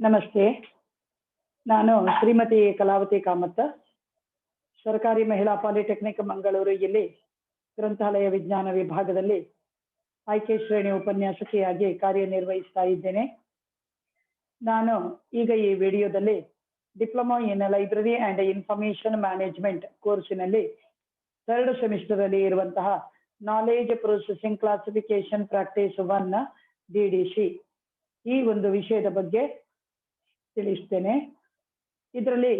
ನಮಸ್ತೆ. ನಾನು ಶ್ರೀಮತಿ ಕಲಾವತಿ ಕಾಮತ್, ಸರ್ಕಾರಿ ಮಹಿಳಾ ಪಾಲಿಟೆಕ್ನಿಕ್ ಮಂಗಳೂರು ಇಲ್ಲಿ ಗ್ರಂಥಾಲಯ ವಿಜ್ಞಾನ ವಿಭಾಗದಲ್ಲಿ ಆಯ್ಕೆ ಶ್ರೇಣಿ ಉಪನ್ಯಾಸಕಿಯಾಗಿ ಕಾರ್ಯನಿರ್ವಹಿಸ್ತಾ ಇದ್ದೇನೆ. ನಾನು ಈಗ ಈ ವಿಡಿಯೋದಲ್ಲಿ diploma in library and information management ಕೋರ್ಸಿನಲ್ಲಿ 3rd ಸೆಮಿಸ್ಟರ್ ಅಲ್ಲಿ ಇರುವಂತಹ knowledge processing classification practice 1 DDC ಈ ಒಂದು ವಿಷಯದ ಬಗ್ಗೆ ತಿಳಿಸ್ತೇನೆ. ಇದರಲ್ಲಿ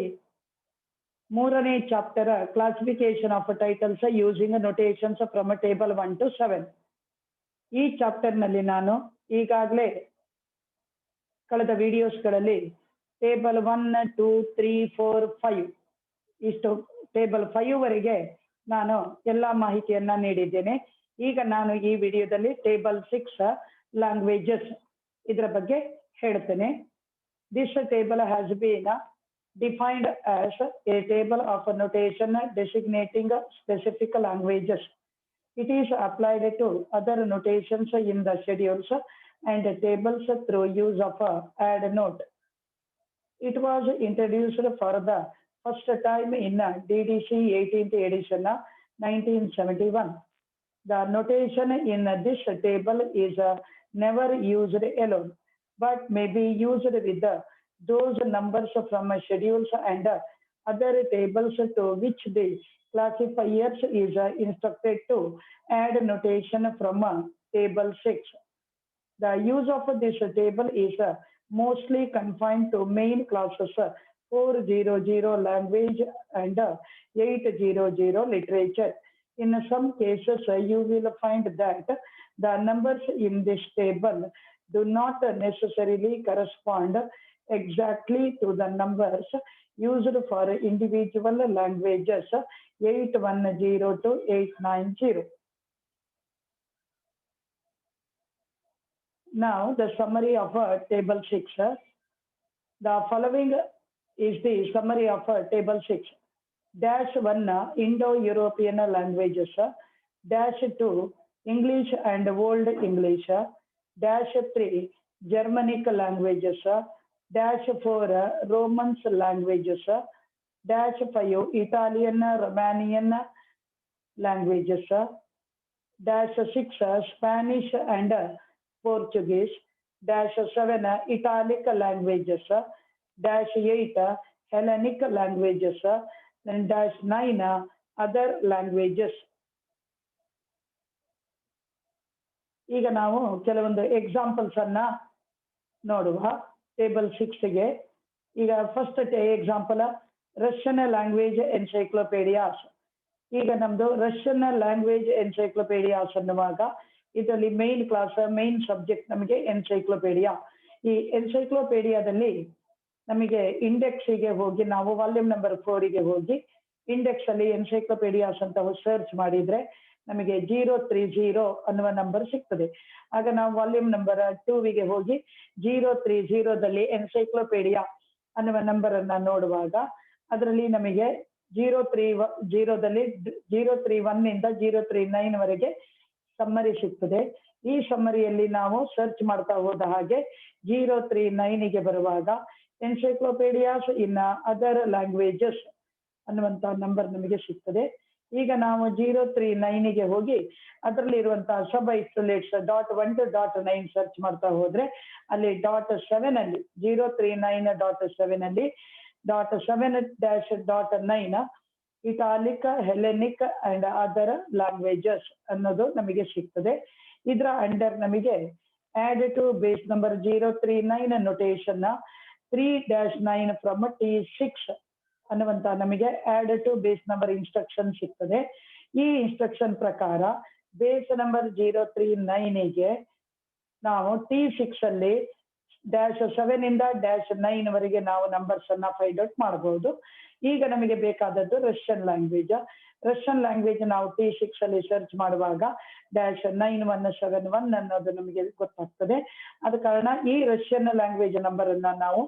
3ನೇ chapter classification of titles using notations from table 1 to 7. ಈ ಚಾಪ್ಟರ್ನಲ್ಲಿ ನಾನು ಈಗಾಗಲೇ ಕಳೆದ ವಿಡಿಯೋಸ್ಗಳಲ್ಲಿ ಟೇಬಲ್ 1, 2, 3, 4, 5 ಇಷ್ಟು ಟೇಬಲ್ 5 ವರೆಗೆ ನಾನು ಎಲ್ಲ ಮಾಹಿತಿಯನ್ನ ನೀಡಿದ್ದೇನೆ. ಈಗ ನಾನು ಈ ವಿಡಿಯೋದಲ್ಲಿ ಟೇಬಲ್ 6 ಲ್ಯಾಂಗ್ವೇಜಸ್ ಇದರ ಬಗ್ಗೆ ಹೇಳ್ತೇನೆ. This table has been defined as a table of notation designating specific languages. It is applied to other notations in the schedules and tables through use of add note. It was introduced for the first time in DDC 18th edition 1971. The notation in this table is never used alone, but may be used with those numbers from schedules and other tables to which the classifiers is instructed to add notation from table 6. The use of this table is mostly confined to main classes 400 language and 800 literature. In some cases, you will find that the numbers in this table do not necessarily correspond exactly to the numbers used for individual languages 810 to 890. Now, the summary of table 6. The following is the summary of table 6. Dash 1 Indo-European languages, dash 2 English and Old English, dash 3 Germanic languages, dash 4 Romance languages, dash 5 Italian Romanian languages, dash 6 Spanish and Portuguese, dash 7 Italic languages, dash 8 Hellenic languages, and dash 9 other languages. ಈಗ ನಾವು ಕೆಲವೊಂದು examples ಅನ್ನ ನೋಡುವ table 6ಗೆ. ಈಗ first example Russian language ಎನ್ಸೈಕ್ಲೋಪೀಡಿಯಾಸ್. ಈಗ ನಮ್ದು Russian language ಎನ್ಸೈಕ್ಲೋಪೀಡಿಯಾಸ್ ಅನ್ನುವಾಗ ಇದರಲ್ಲಿ ಮೇನ್ ಕ್ಲಾಸ್ ಮೇನ್ ಸಬ್ಜೆಕ್ಟ್ ನಮಗೆ ಎನ್ಸೈಕ್ಲೋಪೀಡಿಯಾ. ಈ ಎನ್ಸೈಕ್ಲೋಪೀಡಿಯಾದಲ್ಲಿ ನಮಗೆ ಇಂಡೆಕ್ಸಿಗೆ ಹೋಗಿ ನಾವು ವಾಲ್ಯೂಮ್ ನಂಬರ್ 4ಗೆ ಹೋಗಿ ಇಂಡೆಕ್ಸ್ ಅಲ್ಲಿ ಎನ್ಸೈಕ್ಲೋಪೀಡಿಯಾಸ್ ಅಂತ ಸರ್ಚ್ ಮಾಡಿದ್ರೆ ನಮಗೆ 030 ಅನ್ನುವ ನಂಬರ್ ಸಿಗ್ತದೆ. ಆಗ ನಾವು ವಾಲ್ಯೂಮ್ ನಂಬರ್ 2ಗೆ ಹೋಗಿ 030ದಲ್ಲಿ ಎನ್ಸೈಕ್ಲೋಪೀಡಿಯಾ ಅನ್ನುವ ನಂಬರ್ ಅನ್ನ ನೋಡುವಾಗ ಅದರಲ್ಲಿ ನಮಗೆ 030ದಲ್ಲಿ 031 ಇಂದ 039 ವರೆಗೆ ಸಮ್ಮರಿ ಸಿಗ್ತದೆ. ಈ ಸಮ್ಮರಿಯಲ್ಲಿ ನಾವು ಸರ್ಚ್ ಮಾಡ್ತಾ ಹೋದ ಹಾಗೆ 039ಗೆ ಬರುವಾಗ ಎನ್ಸೈಕ್ಲೋಪೀಡಿಯಾಸ್ ಇನ್ ಅದರ್ ಲ್ಯಾಂಗ್ವೇಜಸ್ ಅನ್ನುವಂತ ನಂಬರ್ ನಮಗೆ ಸಿಗ್ತದೆ. ಈಗ ನಾವು 039ಗೆ ಹೋಗಿ ಅದರಲ್ಲಿರುವಂತಹ ಸಬ್ ಐಸೋಲೇಟ್ಸ್ .1 to .9 ಸರ್ಚ್ ಮಾಡ್ತಾ ಹೋದ್ರೆ ಅಲ್ಲಿ .7 ಅಲ್ಲಿ 039.7 ಅಲ್ಲಿ .7-.9 Italic, Hellenic and other languages ಅನ್ನೋದು ನಮಗೆ ಸಿಗ್ತದೆ. ಇದರ ಅಂಡರ್ ನಮಗೆ add to base number 039 notation 3-9 from T6 ಅನ್ನುವಂತ ನಮಗೆ add to base number instruction ಸಿಗ್ತದೆ. ಈ ಇನ್ಸ್ಟ್ರಕ್ಷನ್ ಪ್ರಕಾರ ಬೇಸ್ ನಂಬರ್ 039ಗೆ ನಾವು T6 ಅಲ್ಲಿ -7 ಇಂದ -9 ವರೆಗೆ ನಾವು ನಂಬರ್ಸ್ ಅನ್ನ ಫೈಂಡ್ ಔಟ್ ಮಾಡಬಹುದು. ಈಗ ನಮಗೆ ಬೇಕಾದದ್ದು ರಷ್ಯನ್ ಲ್ಯಾಂಗ್ವೇಜ್. ರಷ್ಯನ್ ಲ್ಯಾಂಗ್ವೇಜ್ ನಾವು T6 ಅಲ್ಲಿ ಸರ್ಚ್ ಮಾಡುವಾಗ -9171 ಅನ್ನೋದು ನಮಗೆ ಗೊತ್ತಾಗ್ತದೆ. ಆದ ಕಾರಣ ಈ ರಷ್ಯನ್ ಲ್ಯಾಂಗ್ವೇಜ್ ನಂಬರ್ ಅನ್ನ ನಾವು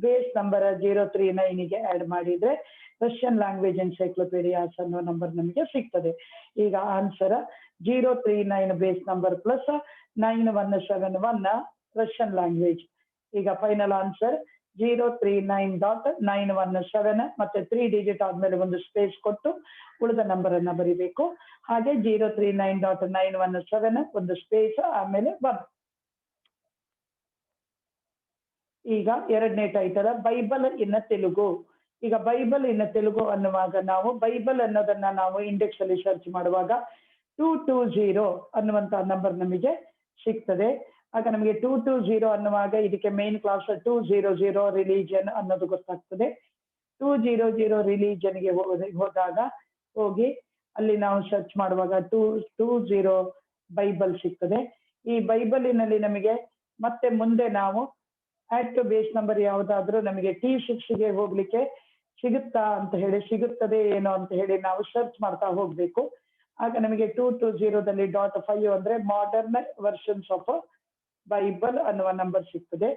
ಬೇಸ್ ನಂಬರ್ 039ಗೆ ಆಡ್ ಮಾಡಿದ್ರೆ ರಷ್ಯನ್ ಲ್ಯಾಂಗ್ವೇಜ್ ಎನ್ಸೈಕ್ಲೋಪೀಡಿಯಾಸ್ ಅನ್ನೋ ನಂಬರ್ ನಮಗೆ ಸಿಗ್ತದೆ. ಈಗ answer 039 base number plus 9171 Russian language. ಈಗ ಫೈನಲ್ ಆನ್ಸರ್ 039.917 ಮತ್ತೆ 3 ಡಿಜಿಟ್ ಆದ್ಮೇಲೆ ಒಂದು ಸ್ಪೇಸ್ ಕೊಟ್ಟು ಉಳಿದ ನಂಬರ್ ಅನ್ನ ಬರಿಬೇಕು. ಹಾಗೆ 039.917 ಒಂದು ಸ್ಪೇಸ್ ಆಮೇಲೆ 1. ಈಗ ಎರಡನೇ ಟೈಟಲ್ ಬೈಬಲ್ ಇನ್ ತೆಲುಗು. ಈಗ ಬೈಬಲ್ ಇನ್ ತೆಲುಗು ಅನ್ನುವಾಗ ನಾವು ಬೈಬಲ್ ಅನ್ನೋದನ್ನ ನಾವು ಇಂಡೆಕ್ಸ್ ಅಲ್ಲಿ ಸರ್ಚ್ ಮಾಡುವಾಗ 220 ಅನ್ನುವಂತ ನಂಬರ್ ನಮಗೆ ಸಿಗ್ತದೆ. ಆಗ ನಮಗೆ 220 ಅನ್ನುವಾಗ ಇದಕ್ಕೆ ಮೇನ್ ಕ್ಲಾಸ್ 200 ರಿಲಿಜನ್ ಅನ್ನೋದು ಗೊತ್ತಾಗ್ತದೆ. 200 ರಿಲಿಜನ್ಗೆ ಹೋದಾಗ ಹೋಗಿ ಅಲ್ಲಿ ನಾವು ಸರ್ಚ್ ಮಾಡುವಾಗ 220 ಬೈಬಲ್ ಸಿಗ್ತದೆ. ಈ ಬೈಬಲಿನಲ್ಲಿ ನಮಗೆ ಮತ್ತೆ ಮುಂದೆ ನಾವು ಆಡ್ ಟು ಬೇಸ್ ನಂಬರ್ ಯಾವುದಾದ್ರೂ ನಮಗೆ T6ಗೆ ಹೋಗ್ಲಿಕ್ಕೆ ಸಿಗುತ್ತಾ ಅಂತ ಹೇಳಿ, ಸಿಗುತ್ತದೆ ಏನೋ ಅಂತ ಹೇಳಿ ನಾವು ಸರ್ಚ್ ಮಾಡ್ತಾ ಹೋಗ್ಬೇಕು. ಆಗ ನಮಗೆ 220ದಲ್ಲಿ .5 ಅಂದ್ರೆ ಮಾಡರ್ನ್ ವರ್ಷನ್ಸ್ ಆಫ್ ಬೈಬಲ್ ಅನ್ನುವ ನಂಬರ್ ಸಿಗ್ತದೆ.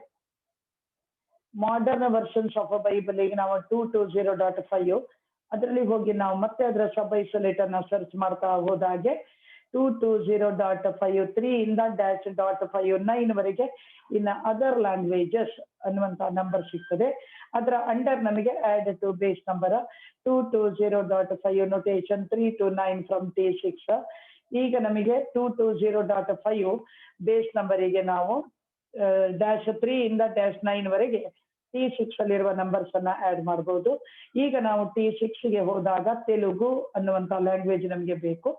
ಮಾಡರ್ನ್ ವರ್ಷನ್ಸ್ ಆಫ್ ಬೈಬಲ್ ಈಗ ನಾವು 220.5 ಅದರಲ್ಲಿ ಹೋಗಿ ನಾವು ಮತ್ತೆ ಅದರ ಸಬ್ ಐಸೋಲೇಟರ್ ನ ಸರ್ಚ್ ಮಾಡ್ತಾ ಹೋದಾಗೆ 220.5 3 ಇಂದ -.59 ವರೆಗೆ ಇನ್ ಅದರ್ ಲ್ಯಾಂಗ್ವೇಜಸ್ ಅನ್ನುವಂತ ನಂಬರ್ ಸಿಗ್ತದೆ. ಅದರ ಅಂಡರ್ ನಮಗೆ add to base number 220.5 notation 3 to 9 from T6. ಈಗ ನಮಗೆ 220.5 ಬೇಸ್ ನಂಬರಿಗೆ ನಾವು -3 ಇಂದ -9 ವರೆಗೆ T6 ಅಲ್ಲಿರುವ ನಂಬರ್ಸ್ ಅನ್ನ ಆಡ್ ಮಾಡಬಹುದು. ಈಗ ನಾವು T6ಗೆ ಹೋದಾಗ ತೆಲುಗು ಅನ್ನುವಂತ ಲ್ಯಾಂಗ್ವೇಜ್ ನಮಗೆ ಬೇಕು.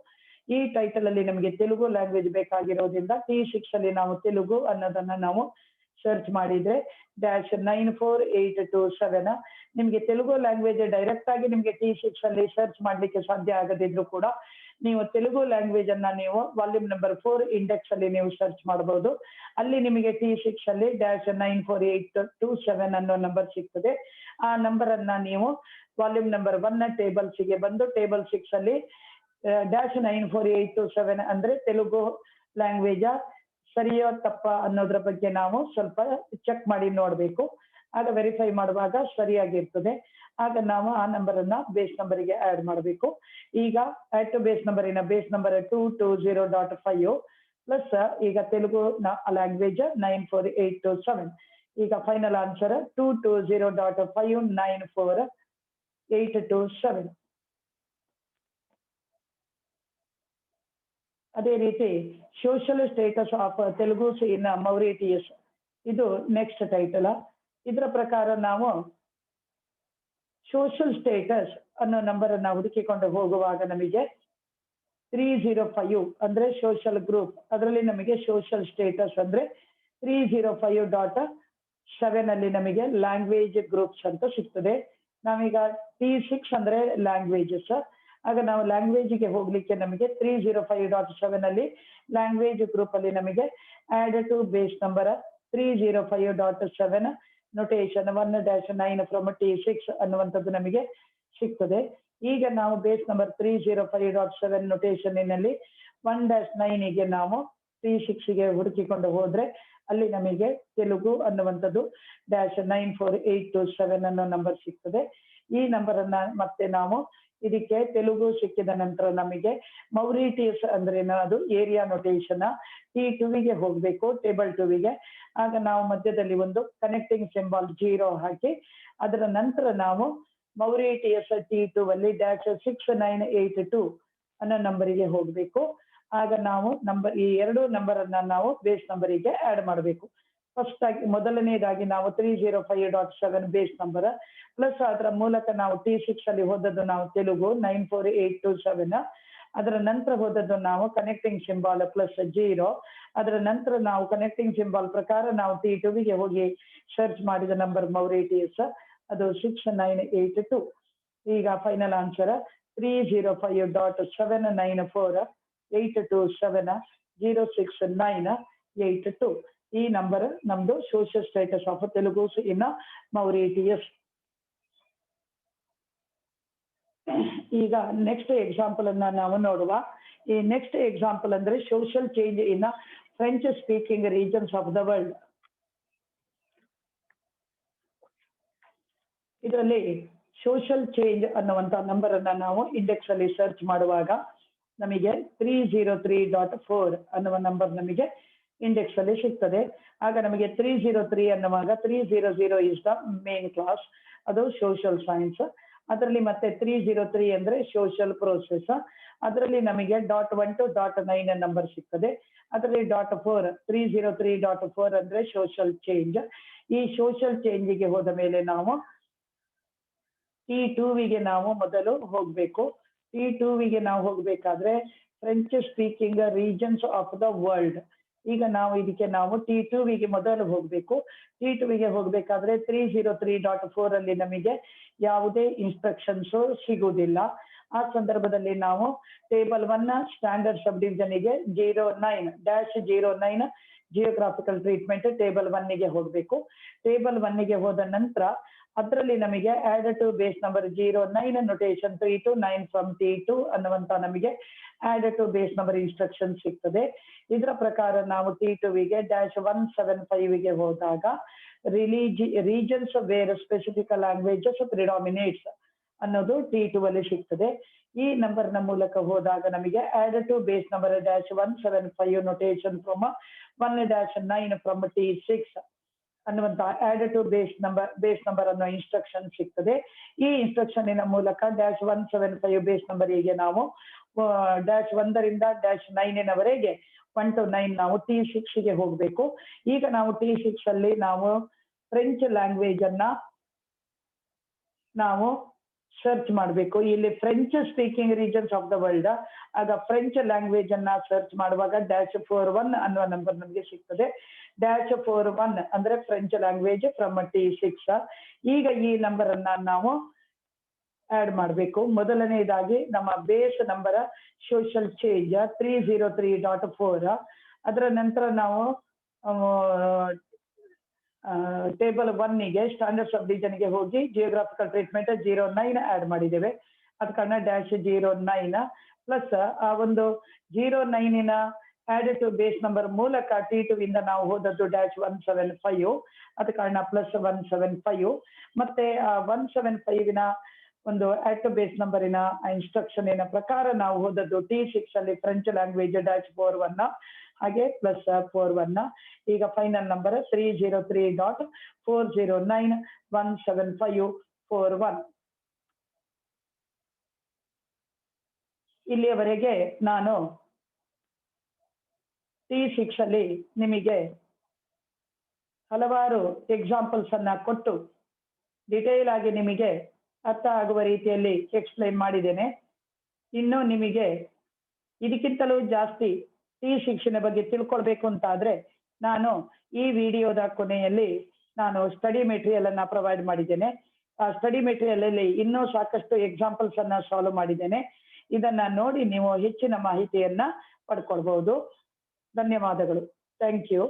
ಈ ಟೈಟಲ್ ಅಲ್ಲಿ ನಮಗೆ ತೆಲುಗು ಲ್ಯಾಂಗ್ವೇಜ್ ಬೇಕಾಗಿರೋದ್ರಿಂದ T6 ಅಲ್ಲಿ ನಾವು ತೆಲುಗು ಅನ್ನೋದನ್ನ ನಾವು ಸರ್ಚ್ ಮಾಡಿದ್ರೆ -94827 ನಿಮ್ಗೆ ತೆಲುಗು ಲ್ಯಾಂಗ್ವೇಜ್ ಡೈರೆಕ್ಟ್ ಆಗಿ ನಿಮ್ಗೆ T6 ಅಲ್ಲಿ ಸರ್ಚ್ ಮಾಡ್ಲಿಕ್ಕೆ ಸಾಧ್ಯ ಆಗದಿದ್ರು ಕೂಡ ನೀವು ತೆಲುಗು ಲ್ಯಾಂಗ್ವೇಜ್ ಅನ್ನ ನೀವು ವಾಲ್ಯೂಮ್ ನಂಬರ್ 4 ಇಂಡೆಕ್ಸ್ ಅಲ್ಲಿ ನೀವು ಸರ್ಚ್ ಮಾಡಬಹುದು. ಅಲ್ಲಿ ನಿಮಗೆ T6 ಅಲ್ಲಿ -94827 ಅನ್ನೋ ನಂಬರ್ ಸಿಗ್ತದೆ. ಆ ನಂಬರ್ ಅನ್ನ ನೀವು ವಾಲ್ಯೂಮ್ ನಂಬರ್ 1 ಟೇಬಲ್ಸ್ ಗೆ ಬಂದು ಟೇಬಲ್ 6 ಅಲ್ಲಿ -94827 ಅಂದ್ರೆ ತೆಲುಗು ಲ್ಯಾಂಗ್ವೇಜ್ ಸರಿಯೋ ತಪ್ಪ ಅನ್ನೋದ್ರ ಬಗ್ಗೆ ನಾವು ಸ್ವಲ್ಪ ಚೆಕ್ ಮಾಡಿ ನೋಡ್ಬೇಕು. ಆಗ ವೆರಿಫೈ ಮಾಡುವಾಗ ಸರಿಯಾಗಿರ್ತದೆ. ಆಗ ನಾವು ಆ ನಂಬರ್ ಅನ್ನ ಬೇಸ್ ನಂಬರಿಗೆ ಆಡ್ ಮಾಡಬೇಕು. ಈಗ add to base number 220.5 plus ಈಗ ತೆಲುಗು ಲ್ಯಾಂಗ್ವೇಜ್ 94827. ಈಗ ಫೈನಲ್ ಆನ್ಸರ್ 220.594.827. ಅದೇ ರೀತಿ social status of Telugus in ಮೌರಿಟಿಯಸ್ ಇದು ನೆಕ್ಸ್ಟ್ ಟೈಟಲ್. ಇದರ ಪ್ರಕಾರ ನಾವು ಸೋಷಿಯಲ್ ಸ್ಟೇಟಸ್ ಅನ್ನೋ ನಂಬರ್ ಅನ್ನ ಹುಡುಕಿಕೊಂಡು ಹೋಗುವಾಗ ನಮಗೆ 305 ಅಂದ್ರೆ ಸೋಷಿಯಲ್ ಗ್ರೂಪ್, ಅದರಲ್ಲಿ ನಮಗೆ ಸೋಷಿಯಲ್ ಸ್ಟೇಟಸ್ ಅಂದ್ರೆ 305.7 ಅಲ್ಲಿ ನಮಗೆ ಲ್ಯಾಂಗ್ವೇಜ್ ಗ್ರೂಪ್ಸ್ ಅಂತ ಸಿಗ್ತದೆ. ನಾವೀಗ T6 ಅಂದ್ರೆ ಲ್ಯಾಂಗ್ವೇಜಸ್. ಆಗ ನಾವು ಲ್ಯಾಂಗ್ವೇಜ್ಗೆ ಹೋಗ್ಲಿಕ್ಕೆ ನಮಗೆ 305.7 ಅಲ್ಲಿ ಲ್ಯಾಂಗ್ವೇಜ್ ಗ್ರೂಪ್ ಅಲ್ಲಿ ನಮಗೆ add to base number 305.7 notation 1-9 from T6 ಅನ್ನುವಂಥದ್ದು ನಮಗೆ ಸಿಗ್ತದೆ. ಈಗ ನಾವು ಬೇಸ್ ನಂಬರ್ 305.7 ನೊಟೇಷನ್ ನಲ್ಲಿ 1-9ಗೆ ನಾವು T6ಗೆ ಹುಡುಕಿಕೊಂಡು ಹೋದ್ರೆ ಅಲ್ಲಿ ನಮಗೆ ತೆಲುಗು ಅನ್ನುವಂಥದ್ದು -94827 ಅನ್ನೋ ನಂಬರ್ ಸಿಗ್ತದೆ. ಈ ನಂಬರ್ ಅನ್ನ ಮತ್ತೆ ನಾವು ಇದಕ್ಕೆ ತೆಲುಗು ಸಿಕ್ಕಿದ ನಂತರ ನಮಗೆ ಮೌರಿಟಿಯಸ್ ಅಂದ್ರೆ ಅದು ಏರಿಯಾ ನೊಟೇಷನ್ T2ಗೆ ಹೋಗ್ಬೇಕು, ಟೇಬಲ್ 2ಗೆ. ಆಗ ನಾವು ಮಧ್ಯದಲ್ಲಿ ಒಂದು ಕನೆಕ್ಟಿಂಗ್ ಸಿಂಬಲ್ 0 ಹಾಕಿ ಅದರ ನಂತರ ನಾವು ಮೌರಿಟಿಯಸ್ T2 ಅಲ್ಲಿ -6982 ಅನ್ನೋ ನಂಬರಿಗೆ ಹೋಗ್ಬೇಕು. ಆಗ ನಾವು ಈ ಎರಡು ನಂಬರ್ ಅನ್ನ ನಾವು ಬೇಸ್ ನಂಬರಿಗೆ ಆಡ್ ಮಾಡಬೇಕು. ಫಸ್ಟ್ ಆಗಿ ಮೊದಲನೇದಾಗಿ ನಾವು 305.7 ಬೇಸ್ ನಂಬರ್ ಪ್ಲಸ್ ಅದರ ಮೂಲಕ ನಾವು T6 ಅಲ್ಲಿ ಹೋದದ್ದು ನಾವು ತೆಲುಗು 94827. ಅದರ ನಂತರ ಹೋದದ್ದು ನಾವು ಕನೆಕ್ಟಿಂಗ್ ಸಿಂಬಾಲ್ +0. ಅದರ ನಂತರ ನಾವು ಕನೆಕ್ಟಿಂಗ್ ಸಿಂಬಾಲ್ ಪ್ರಕಾರ ನಾವು T2ಗೆ ಹೋಗಿ ಸರ್ಚ್ ಮಾಡಿದ ನಂಬರ್ ಮೌರಿಟಿಯಸ್ ಅದು 6982. ಈಗ ಫೈನಲ್ ಆನ್ಸರ್ 305.79482706982. ಈ ನಂಬರ್ ನಮ್ದು social status of Telugus in Mauritius. ಈಗ ನೆಕ್ಸ್ಟ್ ಎಕ್ಸಾಂಪಲ್ ಅನ್ನ ನಾವು ನೋಡುವ. ಈ ನೆಕ್ಸ್ಟ್ ಎಕ್ಸಾಂಪಲ್ ಅಂದ್ರೆ social change in French speaking regions of the world. ಇದರಲ್ಲಿ ಸೋಷಿಯಲ್ ಚೇಂಜ್ ಅನ್ನುವಂತ ನಂಬರ್ ಅನ್ನ ನಾವು ಇಂಡೆಕ್ಸ್ ಅಲ್ಲಿ ಸರ್ಚ್ ಮಾಡುವಾಗ ನಮಗೆ 303.4 ಅನ್ನುವ ನಂಬರ್ ನಮಗೆ ಇಂಡೆಕ್ಸ್ ಅಲ್ಲಿ ಸಿಗ್ತದೆ. ಆಗ ನಮಗೆ 303 ಅನ್ನುವಾಗ 300 ಇಸ್ ದ ಮೇನ್ ಕ್ಲಾಸ್, ಅದು ಸೋಷಿಯಲ್ ಸೈನ್ಸ್. ಅದರಲ್ಲಿ ಮತ್ತೆ 303 ಅಂದ್ರೆ ಸೋಷಿಯಲ್ ಪ್ರೋಸೆಸ್. ಅದರಲ್ಲಿ ನಮಗೆ .1 to .9 ನಂಬರ್ ಸಿಗ್ತದೆ. ಅದರಲ್ಲಿ .4 303.4 ಅಂದ್ರೆ ಸೋಷಿಯಲ್ ಚೇಂಜ್. ಈ ಸೋಷಿಯಲ್ ಚೇಂಜಿಗೆ ಹೋದ ಮೇಲೆ ನಾವು T2ವಿಗೆ ನಾವು ಮೊದಲು ಹೋಗ್ಬೇಕು. T2ವಿಗೆ ನಾವು ಹೋಗ್ಬೇಕಾದ್ರೆ French speaking regions of the world. ಈಗ ನಾವು ಇದಕ್ಕೆ ನಾವು T2ವಿಗೆ ಮೊದಲು ಹೋಗ್ಬೇಕು. T2ವಿಗೆ ಹೋಗ್ಬೇಕಾದ್ರೆ 303.4 ಅಲ್ಲಿ ನಮಗೆ ಯಾವುದೇ ಇನ್ಸ್ಟ್ರಕ್ಷನ್ಸ್ ಸಿಗುವುದಿಲ್ಲ. ಆ ಸಂದರ್ಭದಲ್ಲಿ ನಾವು ಟೇಬಲ್ 1 ಸ್ಟ್ಯಾಂಡರ್ಡ್ ಸಬ್ ಡಿವಿಷನ್ಗೆ 09-09 ಜಿಯೋಗ್ರಾಫಿಕಲ್ ಟ್ರೀಟ್ಮೆಂಟ್ ಟೇಬಲ್ 1ಗೆ ಹೋಗ್ಬೇಕು. ಟೇಬಲ್ 1ಗೆ ಹೋದ ನಂತರ ಅದರಲ್ಲಿ ನಮಗೆ add to base number 09 notation 3 to 9 from T2 ಅನ್ನುವಂತ ನಮಗೆ add to base number instruction ಸಿಗ್ತದೆ. ಇದರ ಪ್ರಕಾರ ನಾವು T2ವಿಗೆ -175ಗೆ ಹೋದಾಗ regions where specific languages predominates ಅನ್ನೋದು T2 ಅಲ್ಲಿ ಸಿಗ್ತದೆ. ಈ ನಂಬರ್ನ ಮೂಲಕ ಹೋದಾಗ ನಮಗೆ add to base number -175 notation from 1-9 from T6 ಅನ್ನುವಂತ ಆಡ್ ಟು ಬೇಸ್ ನಂಬರ್ ಅನ್ನೋ ಇನ್ಸ್ಟ್ರಕ್ಷನ್ ಸಿಗ್ತದೆ. ಈ ಇನ್ಸ್ಟ್ರಕ್ಷನ್ ಮೂಲಕ -175 ಬೇಸ್ ನಂಬರಿಗೆ ನಾವು -1ರಿಂದ -9 1 to 9 ನಾವು T6ಗೆ ಹೋಗ್ಬೇಕು. ಈಗ ನಾವು T6 ಅಲ್ಲಿ ನಾವು ಫ್ರೆಂಚ್ ಲ್ಯಾಂಗ್ವೇಜ್ ಅನ್ನ ನಾವು ಸರ್ಚ್ ಮಾಡಬೇಕು. ಇಲ್ಲಿ French speaking regions of the world. ಆಗ ಫ್ರೆಂಚ್ ಲ್ಯಾಂಗ್ವೇಜ್ ಅನ್ನ ಸರ್ಚ್ ಮಾಡುವಾಗ -41 ಅನ್ನುವ ನಂಬರ್ ನಮಗೆ ಸಿಗ್ತದೆ. -41 ಅಂದ್ರೆ ಫ್ರೆಂಚ್ ಲ್ಯಾಂಗ್ವೇಜ್ ಫ್ರಮ್ T6. ಈಗ ಈ ನಂಬರ್ ಅನ್ನ ನಾವು ಆಡ್ ಮಾಡಬೇಕು. ಮೊದಲನೇದಾಗಿ ನಮ್ಮ ಬೇಸ್ ನಂಬರ್ ಸೋಷಿಯಲ್ ಚೇಂಜ್ 303.4. ಅದರ ನಂತರ ನಾವು ಟೇಬಲ್ 1ಗೆ ಸ್ಟ್ಯಾಂಡರ್ಡ್ ಸಬ್ ಡಿವಿಷನ್ಗೆ ಹೋಗಿ ಜಿಯೋಗ್ರಾಫಿಕಲ್ ಟ್ರೀಟ್ಮೆಂಟ್ 09 ಆಡ್ ಮಾಡಿದ್ದೇವೆ. ಅದ ಕಾರಣ -09 ಪ್ಲಸ್ ಆ ಒಂದು 09ನ ಆಡ್ ಟು ಬೇಸ್ ನಂಬರ್ ಮೂಲಕ T2ವಿಂದ ನಾವು ಹೋದದ್ದು -175. ಅದ ಕಾರಣ +175 ಮತ್ತೆ 175ನ ಒಂದು ಆಡ್ ಟು ಬೇಸ್ ನಂಬರಿನ ಇನ್ಸ್ಟ್ರಕ್ಷನ್ ಪ್ರಕಾರ ನಾವು ಹೋದದ್ದು T6 ಅಲ್ಲಿ ಫ್ರೆಂಚ್ ಲ್ಯಾಂಗ್ವೇಜ್ -41 ಹಾಗೆ +41. ಈಗ ಫೈನಲ್ ನಂಬರ್ 303.409.17541. ಇಲ್ಲಿಯವರೆಗೆ ನಾನು T6 ಅಲ್ಲಿ ನಿಮಗೆ ಹಲವಾರು ಎಕ್ಸಾಂಪಲ್ಸ್ ಅನ್ನ ಕೊಟ್ಟು ಡಿಟೇಲ್ ಆಗಿ ನಿಮಗೆ ಅರ್ಥ ಆಗುವ ರೀತಿಯಲ್ಲಿ ಎಕ್ಸ್ಪ್ಲೈನ್ ಮಾಡಿದ್ದೇನೆ. ಇನ್ನು ನಿಮಗೆ ಇದಕ್ಕಿಂತಲೂ ಜಾಸ್ತಿ T6ನ ಬಗ್ಗೆ ತಿಳ್ಕೊಳ್ಬೇಕು ಅಂತ ಆದ್ರೆ ನಾನು ಈ ವಿಡಿಯೋದ ಕೊನೆಯಲ್ಲಿ ನಾನು ಸ್ಟಡಿ ಮೆಟೀರಿಯಲ್ ಅನ್ನ ಪ್ರೊವೈಡ್ ಮಾಡಿದ್ದೇನೆ. ಆ ಸ್ಟಡಿ ಮೆಟೀರಿಯಲ್ ಅಲ್ಲಿ ಇನ್ನೂ ಸಾಕಷ್ಟು ಎಕ್ಸಾಂಪಲ್ಸ್ ಅನ್ನ ಸಾಲ್ವ್ ಮಾಡಿದ್ದೇನೆ. ಇದನ್ನ ನೋಡಿ ನೀವು ಹೆಚ್ಚಿನ ಮಾಹಿತಿಯನ್ನ ಪಡ್ಕೊಳ್ಬಹುದು. ಧನ್ಯವಾದಗಳು. Thank you.